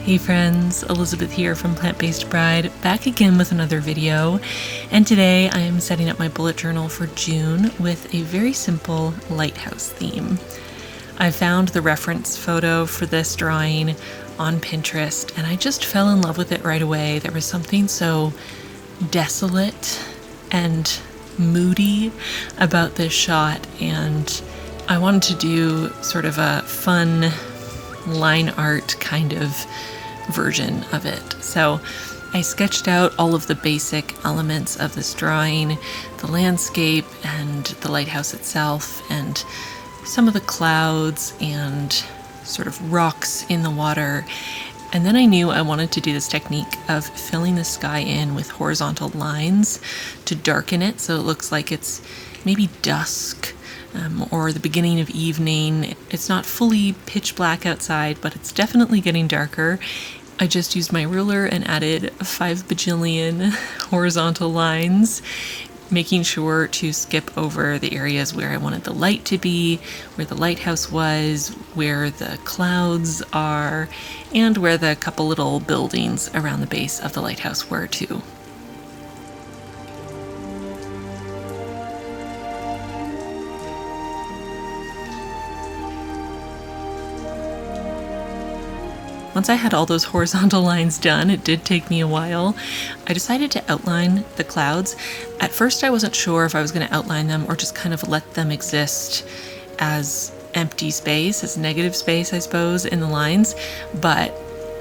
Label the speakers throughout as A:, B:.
A: Hey friends, Elizabeth here from Plant-Based Bride, back again with another video, and today I am setting up my bullet journal for June with a very simple lighthouse theme. I found the reference photo for this drawing on Pinterest and I just fell in love with it right away. There was something so desolate and moody about this shot, and I wanted to do sort of a fun line art kind of version of it. So I sketched out all of the basic elements of this drawing, the landscape and the lighthouse itself, and some of the clouds and sort of rocks in the water. And then I knew I wanted to do this technique of filling the sky in with horizontal lines to darken it so it looks like it's maybe dusk or the beginning of evening. It's not fully pitch black outside, but it's definitely getting darker. I just used my ruler and added 5 bajillion horizontal lines, making sure to skip over the areas where I wanted the light to be, where the lighthouse was, where the clouds are, and where the couple little buildings around the base of the lighthouse were too. Once I had all those horizontal lines done, it did take me a while, I decided to outline the clouds. At first I wasn't sure if I was going to outline them or just kind of let them exist as empty space, as negative space I suppose, in the lines, but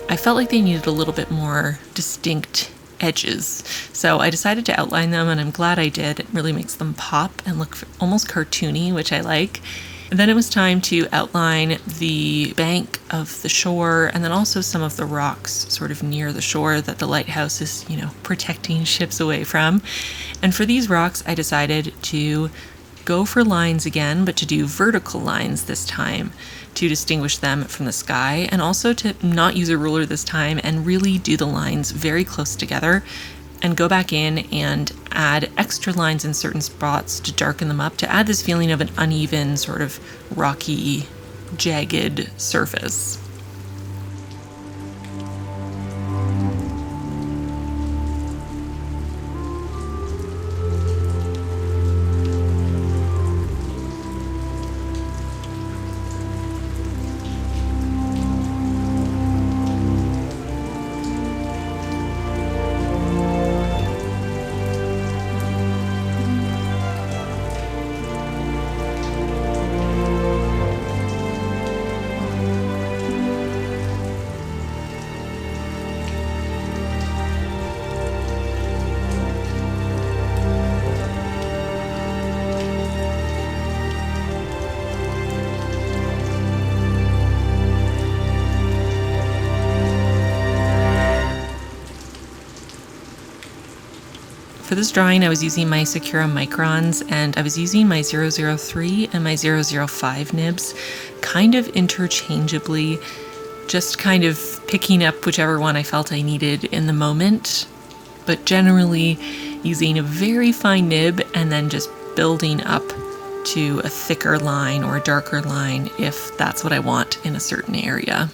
A: I felt like they needed a little bit more distinct edges. So I decided to outline them, and I'm glad I did. It really makes them pop and look almost cartoony, which I like. And then it was time to outline the bank of the shore and then also some of the rocks sort of near the shore that the lighthouse is, protecting ships away from. And for these rocks, I decided to go for lines again, but to do vertical lines this time to distinguish them from the sky, and also to not use a ruler this time and really do the lines very close together and go back in and add extra lines in certain spots to darken them up, to add this feeling of an uneven, sort of rocky, jagged surface. For this drawing, I was using my Sakura microns, and I was using my 003 and my 005 nibs kind of interchangeably, just kind of picking up whichever one I felt I needed in the moment, but generally using a very fine nib and then just building up to a thicker line or a darker line if that's what I want in a certain area.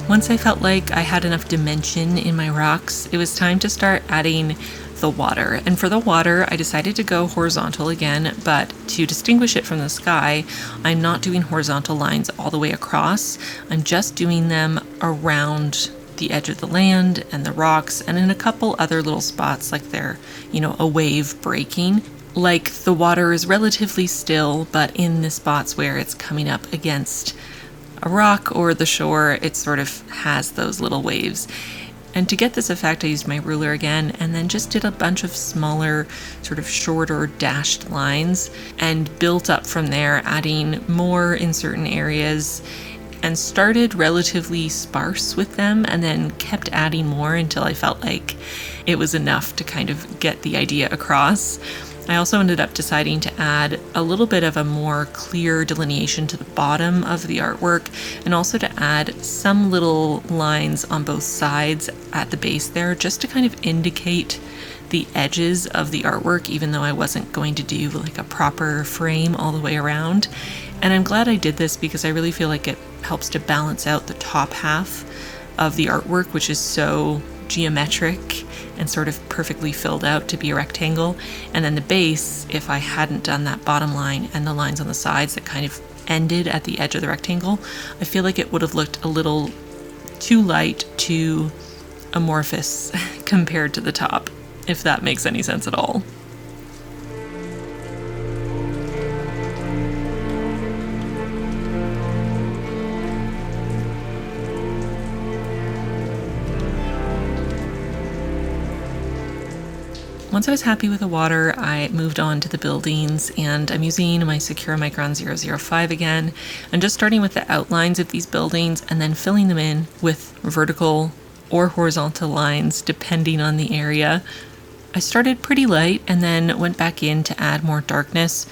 A: Once I felt like I had enough dimension in my rocks, it was time to start adding the water. And for the water, I decided to go horizontal again, but to distinguish it from the sky, I'm not doing horizontal lines all the way across. I'm just doing them around the edge of the land and the rocks, and in a couple other little spots like they're, a wave breaking. Like the water is relatively still, but in the spots where it's coming up against a rock or the shore, it sort of has those little waves. And to get this effect, I used my ruler again and then just did a bunch of smaller, sort of shorter dashed lines and built up from there, adding more in certain areas, and started relatively sparse with them and then kept adding more until I felt like it was enough to kind of get the idea across. I also ended up deciding to add a little bit of a more clear delineation to the bottom of the artwork, and also to add some little lines on both sides at the base there, just to kind of indicate the edges of the artwork, even though I wasn't going to do like a proper frame all the way around. And I'm glad I did this because I really feel like it helps to balance out the top half of the artwork, which is so geometric and sort of perfectly filled out to be a rectangle. And then the base, if I hadn't done that bottom line and the lines on the sides that kind of ended at the edge of the rectangle, I feel like it would have looked a little too light, too amorphous compared to the top, if that makes any sense at all. Once I was happy with the water, I moved on to the buildings, and I'm using my Secura Micron 005 again, and just starting with the outlines of these buildings and then filling them in with vertical or horizontal lines depending on the area. I started pretty light and then went back in to add more darkness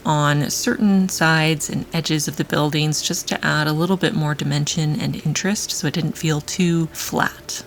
A: on certain sides and edges of the buildings, just to add a little bit more dimension and interest so it didn't feel too flat.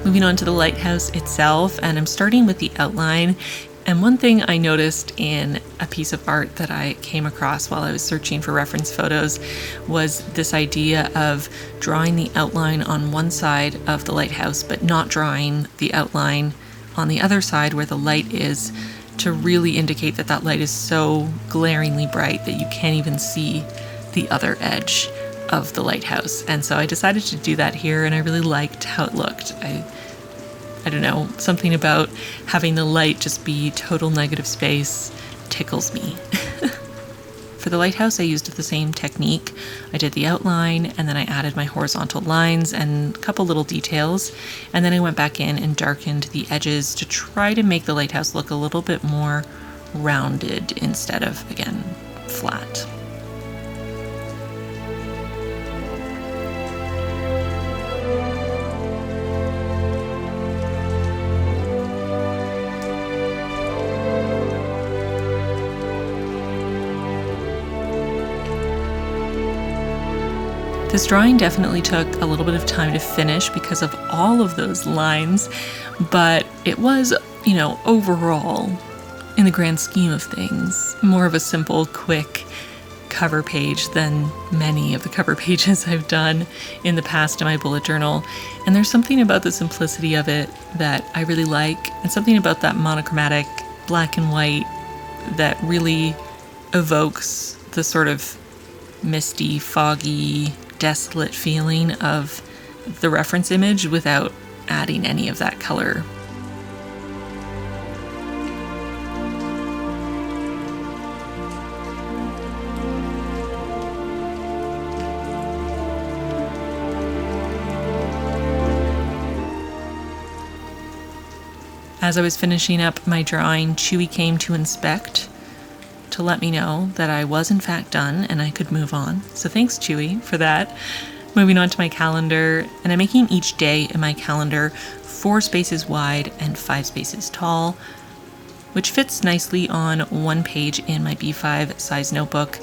A: Moving on to the lighthouse itself, and I'm starting with the outline. And one thing I noticed in a piece of art that I came across while I was searching for reference photos was this idea of drawing the outline on one side of the lighthouse, but not drawing the outline on the other side where the light is, to really indicate that that light is so glaringly bright that you can't even see the other edge of the lighthouse. And so I decided to do that here, and I really liked how it looked. I don't know, something about having the light just be total negative space tickles me. For the lighthouse, I used the same technique. I did the outline, and then I added my horizontal lines and a couple little details, and then I went back in and darkened the edges to try to make the lighthouse look a little bit more rounded instead of, again, flat. This drawing definitely took a little bit of time to finish because of all of those lines, but it was, overall, in the grand scheme of things, more of a simple, quick cover page than many of the cover pages I've done in the past in my bullet journal. And there's something about the simplicity of it that I really like, and something about that monochromatic black and white that really evokes the sort of misty, foggy, desolate feeling of the reference image without adding any of that color. As I was finishing up my drawing, Chewy came to inspect to let me know that I was in fact done and I could move on. So thanks, Chewy, for that. Moving on to my calendar, and I'm making each day in my calendar 4 spaces wide and 5 spaces tall, which fits nicely on one page in my B5 size notebook,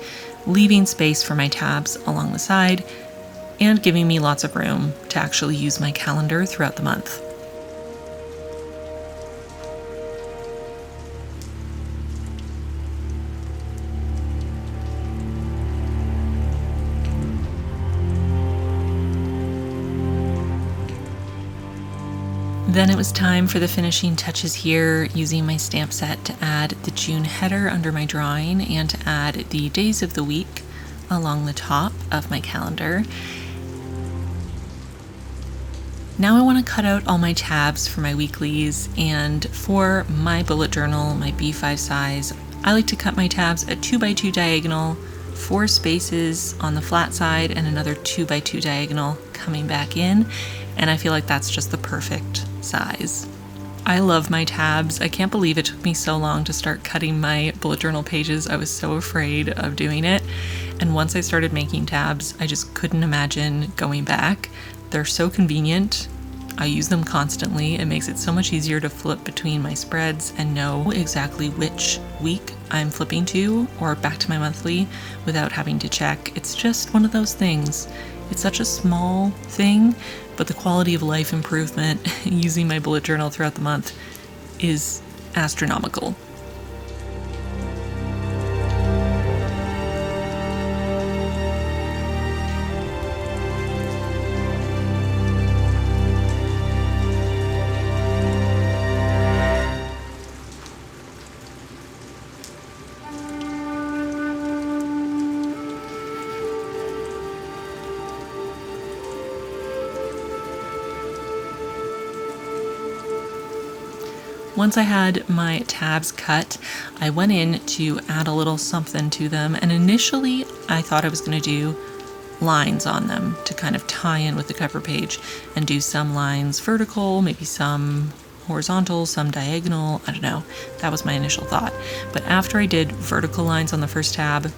A: leaving space for my tabs along the side and giving me lots of room to actually use my calendar throughout the month. Then it was time for the finishing touches here, using my stamp set to add the June header under my drawing and to add the days of the week along the top of my calendar. Now I want to cut out all my tabs for my weeklies, and for my bullet journal, my B5 size, I like to cut my tabs at 2x2 diagonal, 4 spaces on the flat side, and another 2x2 diagonal coming back in, and I feel like that's just the perfect size. I love my tabs. I can't believe it took me so long to start cutting my bullet journal pages. I was so afraid of doing it, and once I started making tabs, I just couldn't imagine going back. They're so convenient. I use them constantly. It makes it so much easier to flip between my spreads and know exactly which week I'm flipping to or back to my monthly without having to check. It's just one of those things. It's such a small thing, but the quality of life improvement using my bullet journal throughout the month is astronomical. Once I had my tabs cut, I went in to add a little something to them, and initially I thought I was going to do lines on them to kind of tie in with the cover page and do some lines vertical, maybe some horizontal, some diagonal, I don't know. That was my initial thought. But after I did vertical lines on the first tab,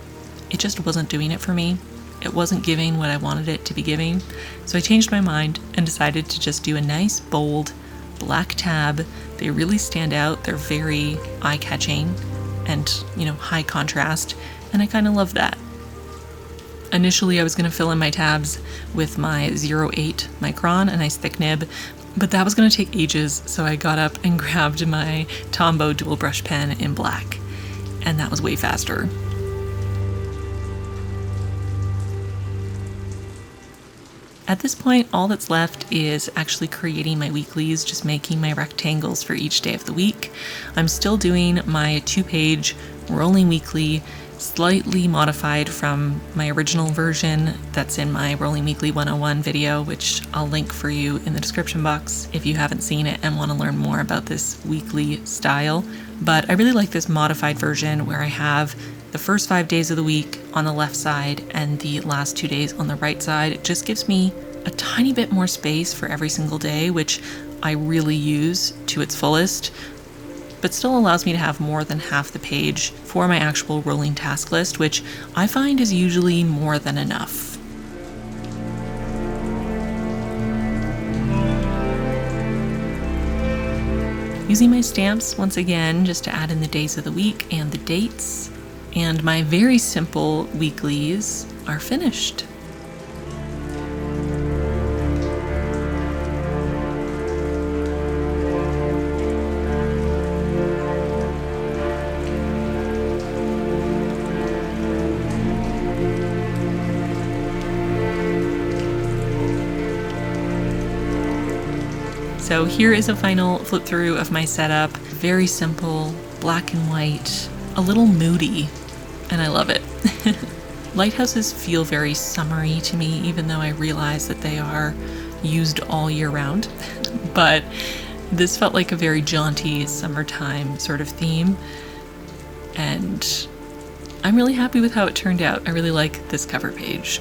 A: it just wasn't doing it for me. It wasn't giving what I wanted it to be giving. So I changed my mind and decided to just do a nice, bold, black tab. They really stand out. They're very eye-catching and, high contrast, and I kind of love that. Initially, I was going to fill in my tabs with my 0.8 micron, a nice thick nib, but that was going to take ages, so I got up and grabbed my Tombow dual brush pen in black, and that was way faster. At this point, all that's left is actually creating my weeklies, just making my rectangles for each day of the week. I'm still doing my 2-page rolling weekly, slightly modified from my original version that's in my Rolling Weekly 101 video, which I'll link for you in the description box if you haven't seen it and want to learn more about this weekly style. But I really like this modified version where I have the first 5 days of the week on the left side and the last 2 days on the right side. It just gives me a tiny bit more space for every single day, which I really use to its fullest, but still allows me to have more than half the page for my actual rolling task list, which I find is usually more than enough. Using my stamps once again just to add in the days of the week and the dates, and my very simple weeklies are finished. So here is a final flip through of my setup. Very simple, black and white, a little moody, and I love it. Lighthouses feel very summery to me, even though I realize that they are used all year round. But this felt like a very jaunty summertime sort of theme, and I'm really happy with how it turned out. I really like this cover page.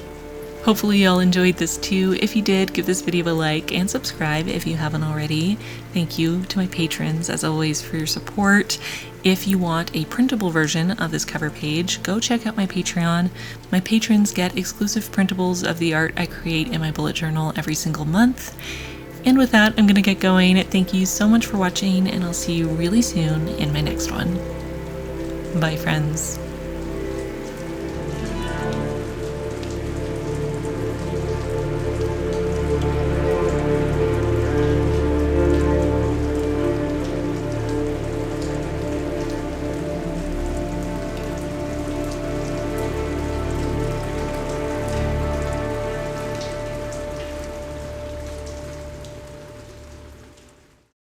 A: Hopefully y'all enjoyed this too. If you did, give this video a like and subscribe if you haven't already. Thank you to my patrons, as always, for your support. If you want a printable version of this cover page, go check out my Patreon. My patrons get exclusive printables of the art I create in my bullet journal every single month. And with that, I'm gonna get going. Thank you so much for watching, and I'll see you really soon in my next one. Bye, friends.